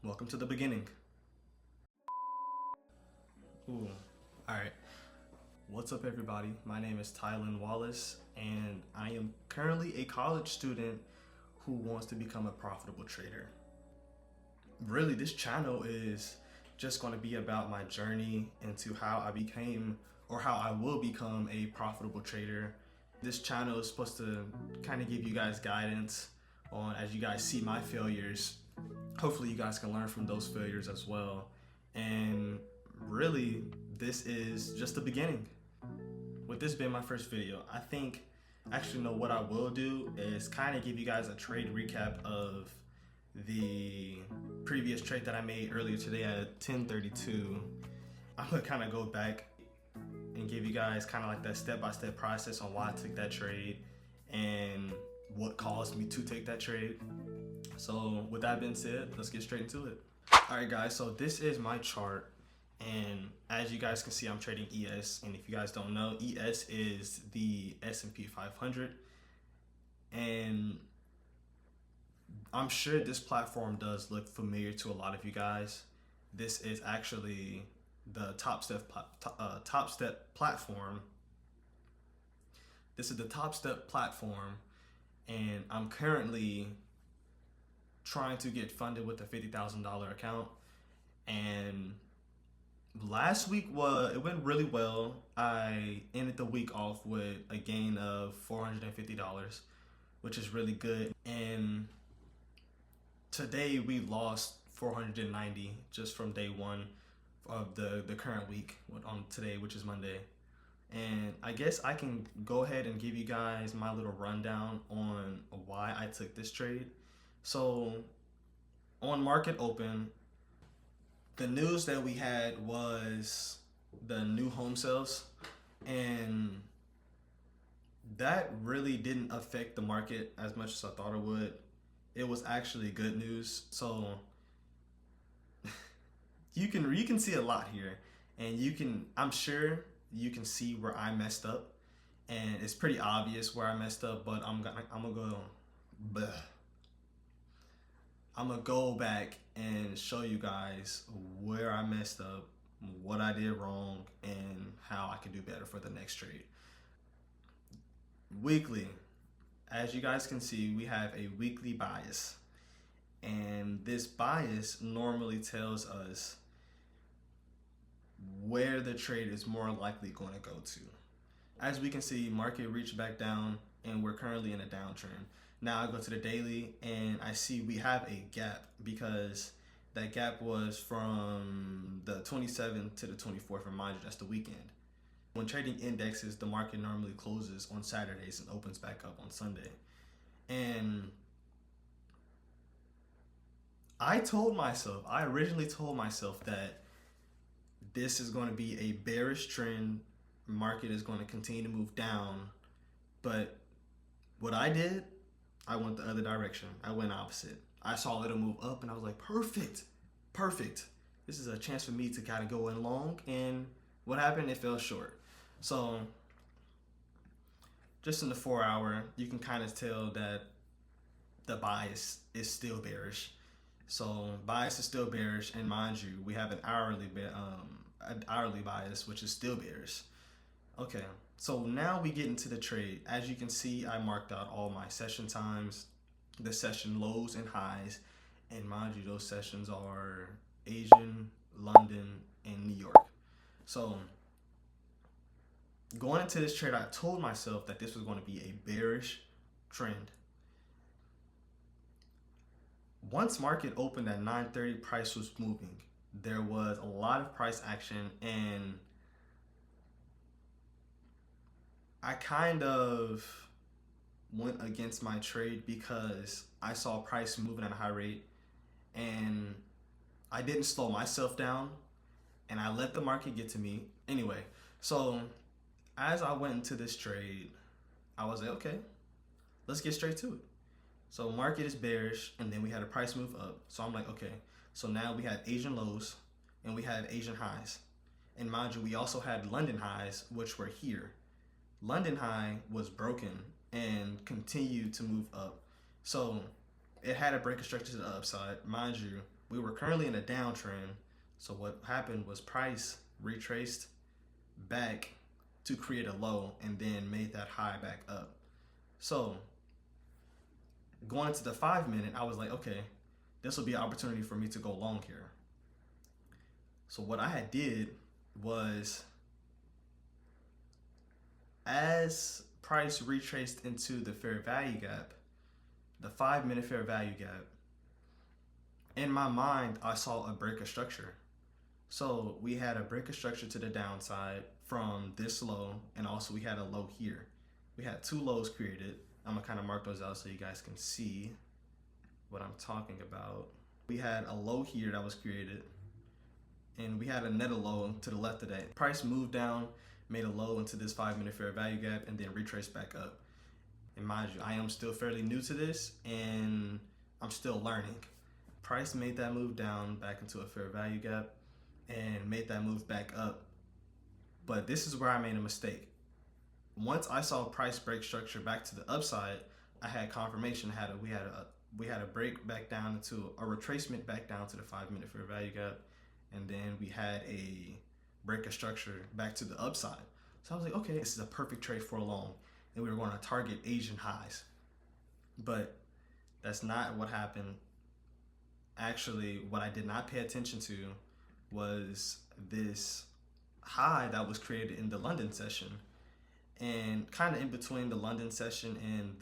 Welcome to the beginning. Ooh, all right. What's up, everybody? My name is Tylen Wallace, and I am currently a college student who wants to become a profitable trader. Really, this channel is just going to be about my journey into how I became or how I will become a profitable trader. This channel is supposed to kind of give you guys guidance on as you guys see my failures. Hopefully, you guys can learn from those failures as well. And really, this is just the beginning. With this being my first video, I think actually know what I will do is kind of give you guys a trade recap of the previous trade that I made earlier today at 10:32. I'm gonna kind of go back and give you guys kind of like that step-by-step process on why I took that trade and what caused me to take that trade. So with that being said, let's get straight into it. All right, guys, so this is my chart, and as you guys can see, I'm trading ES, and if you guys don't know, ES is the S&P 500, and I'm sure this platform does look familiar to a lot of you guys. This is actually the Top Step platform. This is the Top Step platform, and I'm currently trying to get funded with a $50,000 account. And last week it went really well. I ended the week off with a gain of $450, which is really good. And today we lost 490 just from day one of the current week on today, which is Monday. And I guess I can go ahead and give you guys my little rundown on why I took this trade. So on market open, the news that we had was the new home sales, and that really didn't affect the market as much as I thought it would. It was actually good news. So you can see a lot here, and I'm sure you can see where I messed up, and it's pretty obvious where I messed up, but I'm gonna go back and show you guys where I messed up, what I did wrong, and how I can do better for the next trade. Weekly, as you guys can see, we have a weekly bias, and this bias normally tells us where the trade is more likely going to go to. As we can see, market reached back down, and we're currently in a downtrend. Now I go to the daily, and I see we have a gap, because that gap was from the 27th to the 24th, and mind you, that's the weekend. When trading indexes, the market normally closes on Saturdays and opens back up on Sunday. And I originally told myself that this is going to be a bearish trend. Market is going to continue to move down. But what I did, I went the other direction. I went opposite. I saw it'll move up, and I was like, perfect. This is a chance for me to kind of go in long. And what happened? It fell short. So just in the 4 hour, you can kind of tell that the bias is still bearish. So bias is still bearish, and mind you, we have an hourly bias, which is still bearish. Okay, so now we get into the trade. As you can see, I marked out all my session times, the session lows and highs, and mind you, those sessions are Asian, London, and New York. So going into this trade, I told myself that this was going to be a bearish trend. Once market opened at 9:30, price was moving. There was a lot of price action, and I kind of went against my trade because I saw price moving at a high rate, and I didn't slow myself down, and I let the market get to me. Anyway, so as I went into this trade, I was like, okay, let's get straight to it. So market is bearish, and then we had a price move up. So I'm like, okay, so now we have Asian lows and we have Asian highs. And mind you, we also had London highs, which were here. London high was broken and continued to move up. So it had a break of structure to the upside. Mind you, we were currently in a downtrend. So what happened was price retraced back to create a low and then made that high back up. So going into the 5 minute, I was like, okay, this will be an opportunity for me to go long here. So what I had did was, as price retraced into the fair value gap, the 5 minute fair value gap, in my mind, I saw a break of structure. So we had a break of structure to the downside from this low, and also we had a low here. We had two lows created. I'm gonna kind of mark those out so you guys can see what I'm talking about. We had a low here that was created, and we had another low to the left of that. Price moved down, made a low into this 5 minute fair value gap, and then retraced back up. And mind you, I am still fairly new to this, and I'm still learning. Price made that move down back into a fair value gap and made that move back up. But this is where I made a mistake. Once I saw price break structure back to the upside, I had confirmation. We had a break back down into a retracement back down to the 5 minute fair value gap, and then we had a break of structure back to the upside. So I was like, okay, this is a perfect trade for a long, and we were going to target Asian highs. But that's not what happened. Actually, what I did not pay attention to was this high that was created in the London session. And kind of in between the London session and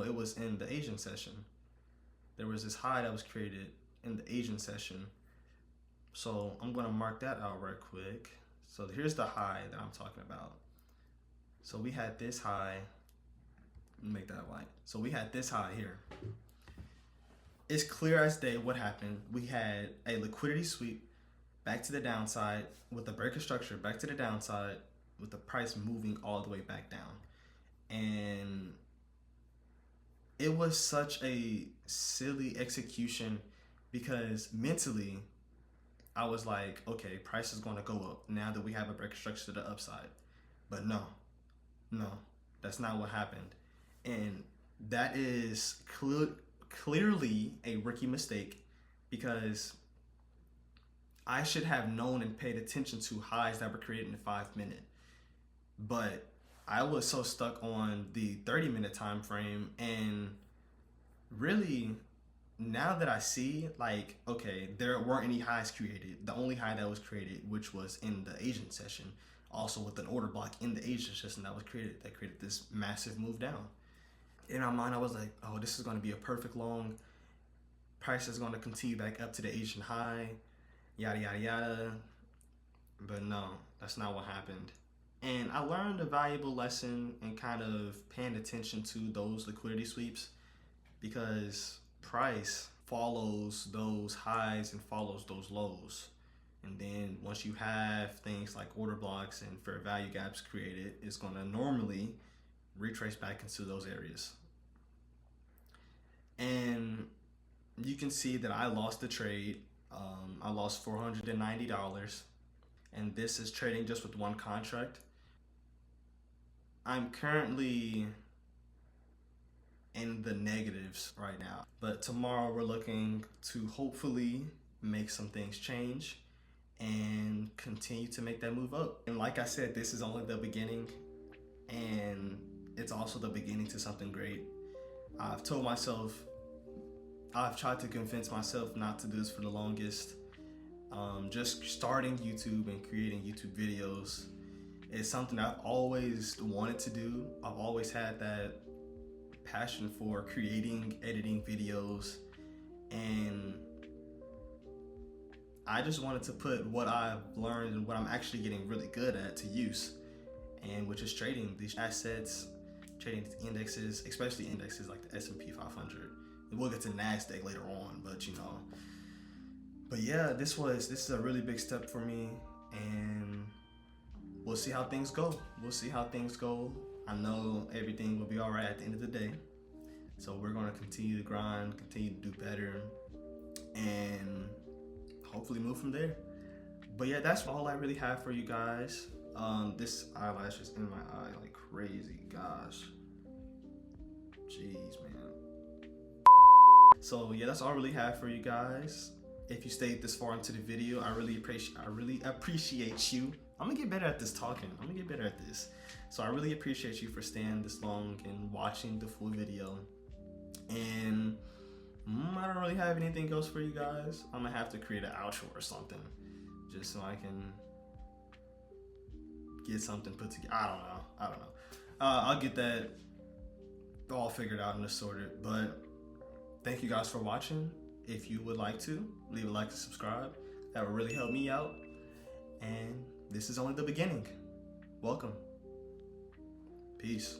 it was in the Asian session. There was this high that was created in the Asian session. So I'm going to mark that out right quick. So here's the high that I'm talking about. So we had this high. Let me make that white. So we had this high here. It's clear as day what happened. We had a liquidity sweep back to the downside with a break of structure back to the downside with the price moving all the way back down. And it was such a silly execution because mentally I was like, okay, price is going to go up now that we have a break of structure to the upside. But no, that's not what happened. And that is clearly a rookie mistake, because I should have known and paid attention to highs that were created in the 5 minute. But I was so stuck on the 30-minute time frame, and really now that I see, like, okay, there weren't any highs created. The only high that was created, which was in the Asian session, also with an order block in the Asian session that created this massive move down. In my mind, I was like, oh, this is going to be a perfect long. Price is going to continue back up to the Asian high, yada, yada, yada. But no, that's not what happened. And I learned a valuable lesson in kind of paying attention to those liquidity sweeps, because price follows those highs and follows those lows. And then once you have things like order blocks and fair value gaps created, it's going to normally retrace back into those areas. And you can see that I lost the trade. I lost $490, and this is trading just with one contract. I'm currently in the negatives right now, but tomorrow we're looking to hopefully make some things change and continue to make that move up. And like I said, this is only the beginning, and it's also the beginning to something great. I've tried to convince myself not to do this for the longest. Just starting YouTube and creating YouTube videos is something I've always wanted to do. I've always had that passion for creating, editing videos, and I just wanted to put what I've learned and what I'm actually getting really good at to use, and which is trading these assets, trading indexes, especially indexes like the S&P 500. And we'll get to NASDAQ later on, but yeah, this is a really big step for me, and we'll see how things go. I know everything will be all right at the end of the day. So we're going to continue to grind, continue to do better, and hopefully move from there. But yeah, that's all I really have for you guys. This eyelash is in my eye like crazy. Gosh. Jeez, man. So yeah, that's all I really have for you guys. If you stayed this far into the video, I really appreciate you. I'm gonna get better at this talking. I'm gonna get better at this. So I really appreciate you for staying this long and watching the full video. And I don't really have anything else for you guys. I'm gonna have to create an outro or something, just so I can get something put together. I don't know. I'll get that all figured out and sorted. But thank you guys for watching. If you would like to, leave a like and subscribe. That would really help me out. And this is only the beginning. Welcome. Peace.